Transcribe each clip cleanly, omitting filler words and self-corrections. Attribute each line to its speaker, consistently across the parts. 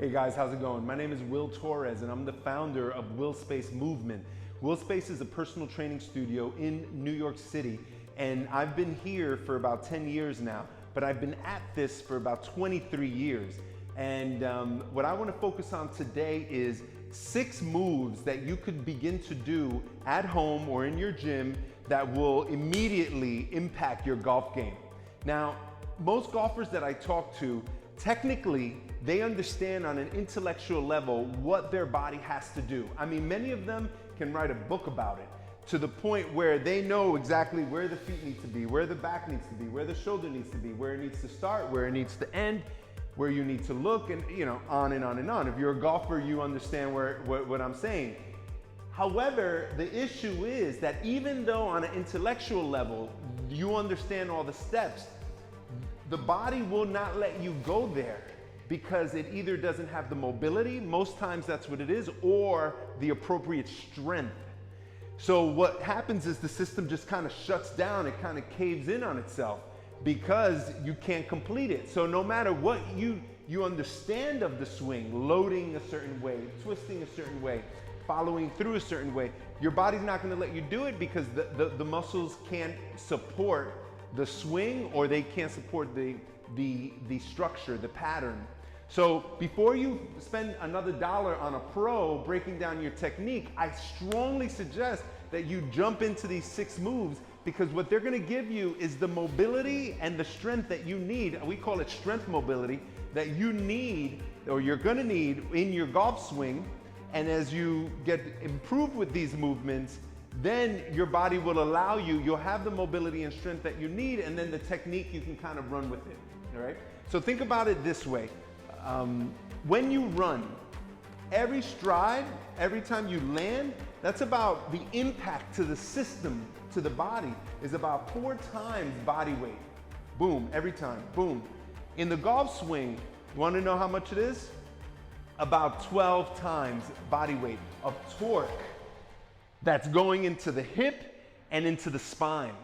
Speaker 1: Hey guys, how's it going? My name is Will Torres and I'm the founder of Will Space Movement. Will Space is a personal training studio in New York City, and I've been here for about 10 years now, but I've been at this for about 23 years. And what I want to focus on today is 6 moves that you could begin to do at home or in your gym that will immediately impact your golf game. Now, most golfers that I talk to, technically, they understand on an intellectual level what their body has to do. I mean, many of them can write a book about it to the point where they know exactly where the feet need to be, where the back needs to be, where the shoulder needs to be, where it needs to start, where it needs to end, where you need to look, and on and on and on. If you're a golfer, you understand what I'm saying. However, the issue is that even though on an intellectual level, you understand all the steps, the body will not let you go there because it either doesn't have the mobility, most times that's what it is, or the appropriate strength. So what happens is the system just kind of shuts down, it kind of caves in on itself because you can't complete it. So no matter what you understand of the swing, loading a certain way, twisting a certain way, following through a certain way, your body's not going to let you do it because the muscles can't support the swing, or they can't support the structure, the pattern. So before you spend another dollar on a pro breaking down your technique, I strongly suggest that you jump into these 6 moves, because what they're going to give you is the mobility and the strength that you need. We call it strength mobility, that you need, or you're going to need in your golf swing. And as you get improved with these movements, then your body will allow you'll have the mobility and strength that you need, and then the technique, you can kind of run with it, all right? So think about it this way. When you run, every stride, every time you land, that's about the impact to the system, to the body, is about 4 times body weight. Boom, every time, boom. In the golf swing, you want to know how much it is? About 12 times body weight of torque that's going into the hip and into the spine.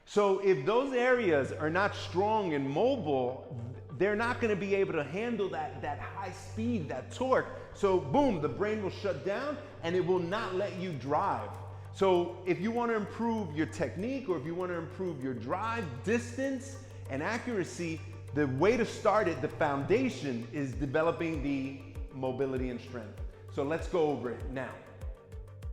Speaker 1: So if those areas are not strong and mobile, they're not going to be able to handle that high speed, that torque. So boom, the brain will shut down and it will not let you drive. So if you want to improve your technique, or if you want to improve your drive, distance, and accuracy, the way to start it, the foundation, is developing the mobility and strength. So let's go over it now.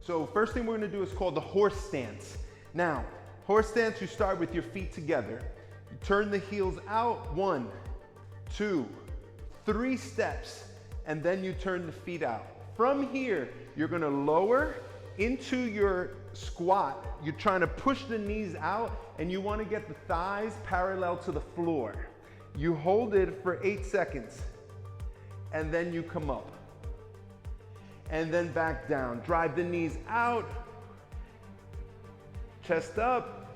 Speaker 1: So first thing we're going to do is called the horse stance. Now, horse stance, you start with your feet together. You turn the heels out, 1, 2, 3 steps, and then you turn the feet out. From here, you're going to lower into your squat. You're trying to push the knees out, and you want to get the thighs parallel to the floor. You hold it for 8 seconds, and then you come up. And then back down. Drive the knees out, chest up,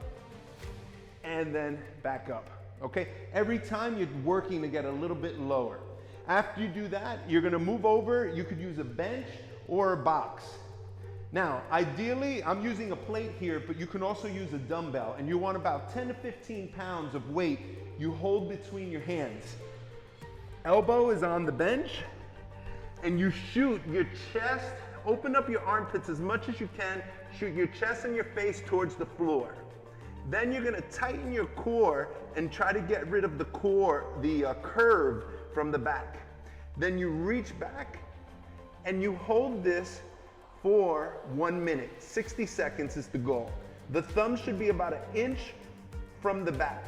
Speaker 1: and then back up. Okay? Every time you're working to get a little bit lower. After you do that, you're gonna move over. You could use a bench or a box. Now, ideally, I'm using a plate here, but you can also use a dumbbell, and you want about 10 to 15 pounds of weight you hold between your hands. Elbow is on the bench, and you shoot your chest, open up your armpits as much as you can, shoot your chest and your face towards the floor. Then you're gonna tighten your core and try to get rid of the core, the curve from the back. Then you reach back and you hold this for 1 minute. 60 seconds is the goal. The thumb should be about 1 inch from the back.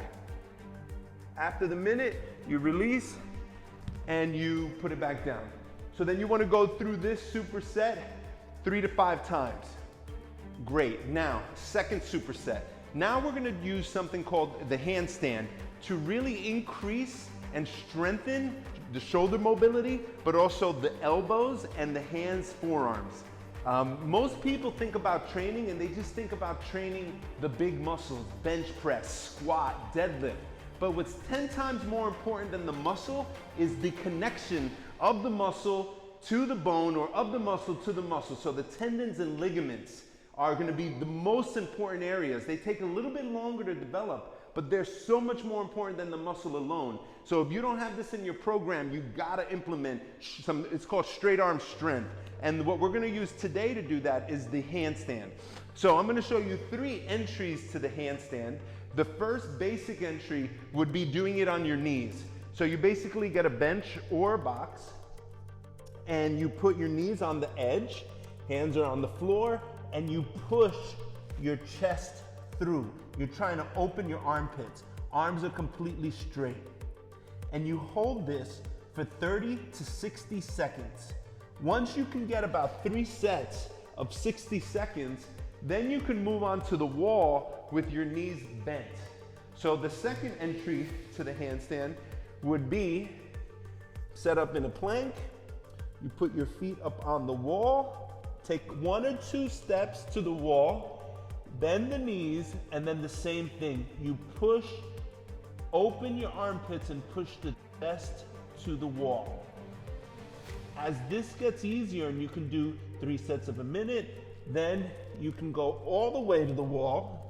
Speaker 1: After the minute, you release and you put it back down. So then you want to go through this superset 3 to 5 times. Great. Now, second superset. Now we're going to use something called the handstand to really increase and strengthen the shoulder mobility, but also the elbows and the hands, forearms. Most people think about training and they just think about training the big muscles, bench press, squat, deadlift. But what's 10 times more important than the muscle is the connection of the muscle to the bone, or of the muscle to the muscle. So the tendons and ligaments are going to be the most important areas. They take a little bit longer to develop, but they're so much more important than the muscle alone. So if you don't have this in your program, you gotta implement it's called straight arm strength. And what we're gonna use today to do that is the handstand. So I'm gonna show you 3 entries to the handstand. The first basic entry would be doing it on your knees. So you basically get a bench or a box, and you put your knees on the edge, hands are on the floor, and you push your chest through. You're trying to open your armpits. Arms are completely straight. And you hold this for 30 to 60 seconds. Once you can get about 3 sets of 60 seconds, then you can move on to the wall with your knees bent. So the second entry to the handstand would be set up in a plank. You put your feet up on the wall, take 1 or 2 steps to the wall, bend the knees, and then the same thing. You push, open your armpits and push the chest to the wall. As this gets easier and you can do 3 sets of a minute, then you can go all the way to the wall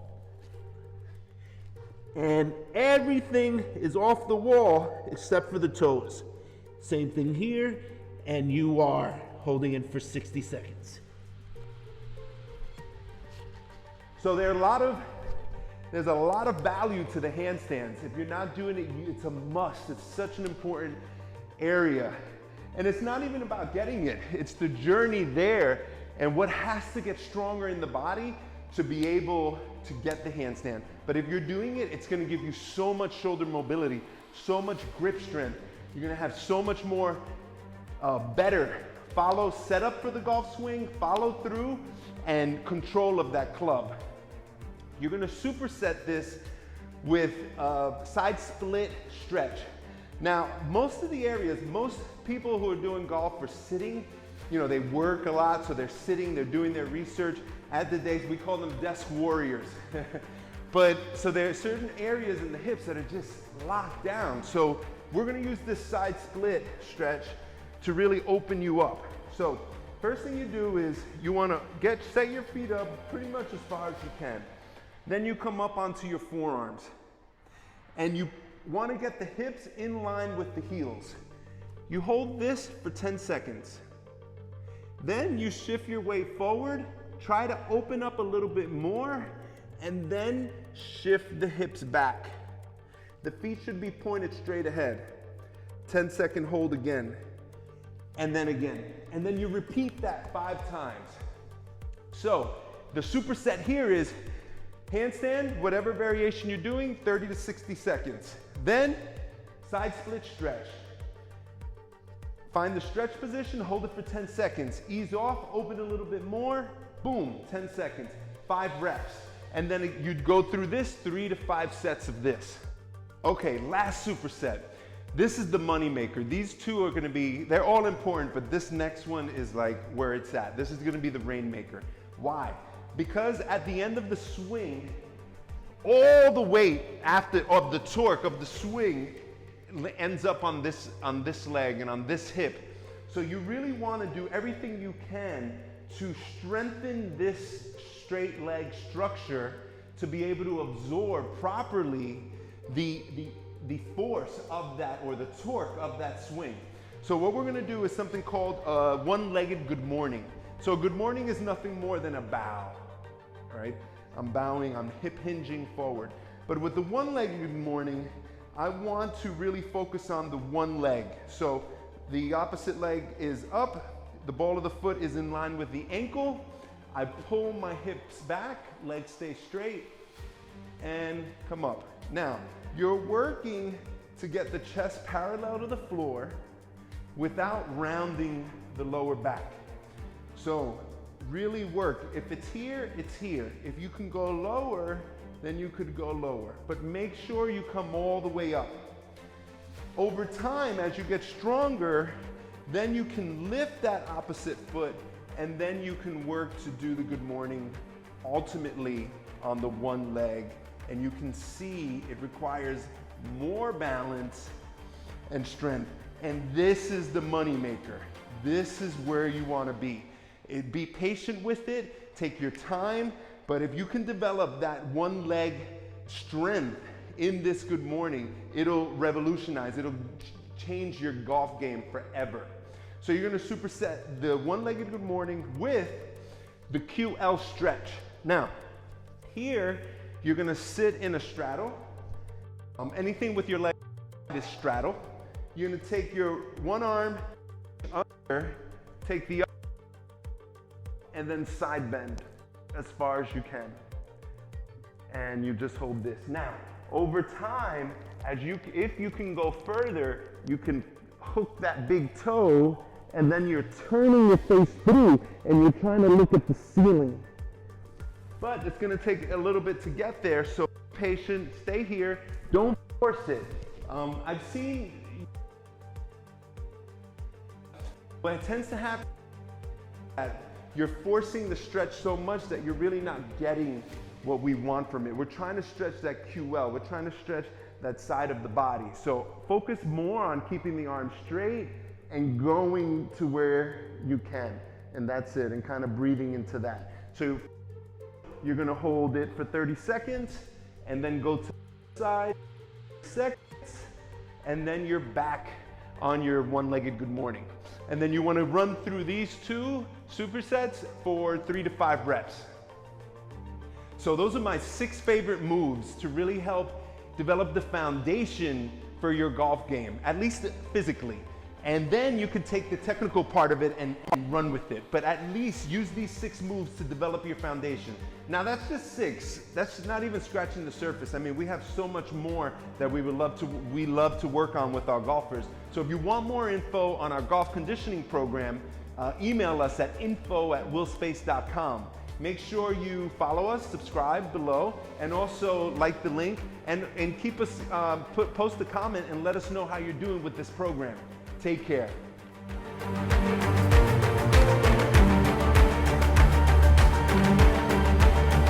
Speaker 1: and everything is off the wall except for the toes. Same thing here, and you are holding it for 60 seconds. So there's a lot of value to the handstands. If you're not doing it, it's a must. It's such an important area. And it's not even about getting it. It's the journey there and what has to get stronger in the body to be able to get the handstand. But if you're doing it, it's gonna give you so much shoulder mobility, so much grip strength. You're gonna have so much more better setup for the golf swing, follow through, and control of that club. You're gonna superset this with a side split stretch. Now, most people who are doing golf are sitting. You know, they work a lot, so they're sitting, they're doing their research. At the days, we call them desk warriors. So there are certain areas in the hips that are just locked down. So we're gonna use this side split stretch to really open you up. So first thing you do is you wanna set your feet up pretty much as far as you can. Then you come up onto your forearms. And you wanna get the hips in line with the heels. You hold this for 10 seconds. Then you shift your weight forward, try to open up a little bit more, and then shift the hips back. The feet should be pointed straight ahead. 10-second hold again, and then again. And then you repeat that 5 times. So the superset here is handstand, whatever variation you're doing, 30 to 60 seconds. Then side split stretch. Find the stretch position, hold it for 10 seconds. Ease off, open a little bit more, boom, 10 seconds, 5 reps. And then you'd go through this 3 to 5 sets of this. Okay, last superset. This is the money maker. These two are gonna be, they're all important, but this next one is like where it's at. This is gonna be the rainmaker. Why? Because at the end of the swing, all the weight of the torque of the swing ends up on this leg and on this hip. So you really want to do everything you can to strengthen this straight leg structure to be able to absorb properly the force of that, or the torque of that swing. So what we're going to do is something called one-legged good morning. So good morning is nothing more than a bow, all right? I'm bowing, I'm hip hinging forward. But with the one-legged good morning, I want to really focus on the one leg. So the opposite leg is up, the ball of the foot is in line with the ankle. I pull my hips back, legs stay straight, and come up. Now, you're working to get the chest parallel to the floor without rounding the lower back. So really work. If it's here, it's here. If you can go lower, then you could go lower. But make sure you come all the way up. Over time, as you get stronger, then you can lift that opposite foot, and then you can work to do the good morning ultimately on the one leg. And you can see it requires more balance and strength. And this is the money maker. This is where you want to be. Be patient with it, take your time, but if you can develop that one leg strength in this good morning, it'll revolutionize, it'll change your golf game forever. So you're gonna superset the one-legged good morning with the QL stretch. Now, here, you're gonna sit in a straddle. Anything with your leg is straddle. You're gonna take your one arm under, take the other, and then side bend as far as you can. And you just hold this. Now, over time, if you can go further, you can hook that big toe, and then you're turning your face through, and you're trying to look at the ceiling. But it's gonna take a little bit to get there, so be patient, stay here, don't force it. I've seen what tends to happen is that you're forcing the stretch so much that you're really not getting what we want from it. We're trying to stretch that QL, we're trying to stretch that side of the body. So focus more on keeping the arm straight and going to where you can. And that's it, and kind of breathing into that. So you're gonna hold it for 30 seconds and then go to the side, seconds, and then you're back on your one-legged good morning. And then you wanna run through these 2 supersets for 3 to 5 reps. So those are my 6 favorite moves to really help develop the foundation for your golf game, at least physically. And then you could take the technical part of it and run with it. But at least use these 6 moves to develop your foundation. Now that's just 6. That's not even scratching the surface. I mean, we have so much more that we love to work on with our golfers. So if you want more info on our golf conditioning program, email us at info@willspace.com. Make sure you follow us, subscribe below, and also like the link, and keep us, post a comment and let us know how you're doing with this program. Take care.